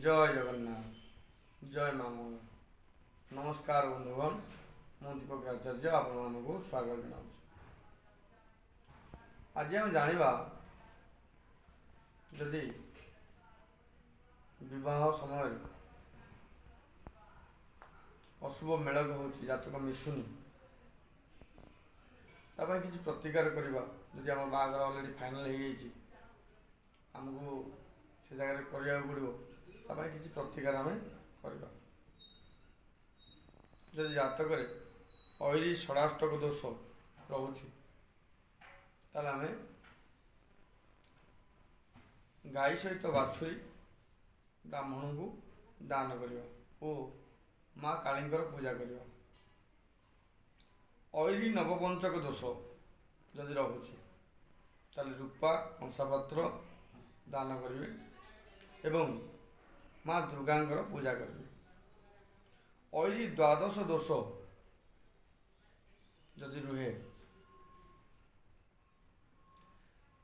जय जगन्नाथ जय माँ मंगला। नमस्कार बंधुगण, मु दीपक आचार्य आपण स्वागत जनाऊँ। आज आम जाना जदि विवाह समय अशुभ मेलक हो जातक मिशुनी किसी प्रतिकार करवा। जदि आम बाहर अलरेडी फाइनाल होमको से जगह करने पड़ो किसी प्रतिकार आम करवा। जदि जातक ऐरी षडाष्टक दोष रोचे आम गाई सहित बाछुरी ब्राह्मण को दान करवा और माँ काली पूजा करवा। ऐरी नवपंचक दोष जदि रोचे रूपा कंसापात्र दान करेंगे एवं माँ दुर्गा पूजा करेंगे। ऐरी द्वादश दोष जदि रुहे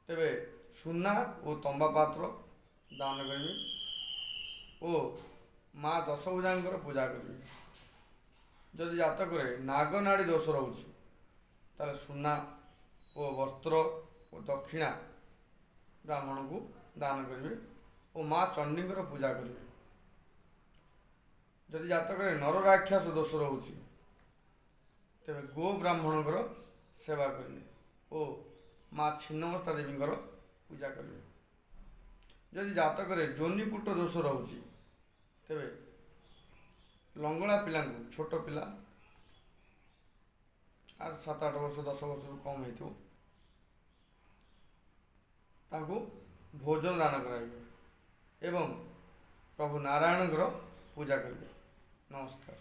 तेबे सुना और तंबा पात्र दान करेंगे और माँ दशभुजा पूजा करेंगे। जदि जातक नागनाड़ी दोष रोचे सुना और वस्त्र और दक्षिणा ब्राह्मण को दान करेंगे और माँ चंडी पूजा करेंगे। जदि जातक नर राक्षस दोष रोचे तेरे गो ब्राह्मण सेवा करेंगे और माँ छिन्नमस्ता देवी पूजा करेंगे। जदि जातक जोनिपुट दोष रोचे तेरे लंगड़ा पिला छोट पिला 7-8 वर्ष 10 वर्ष कम हो भोजन दान कराइए एवं प्रभु नारायण पूजा करेंगे। नमस्कार।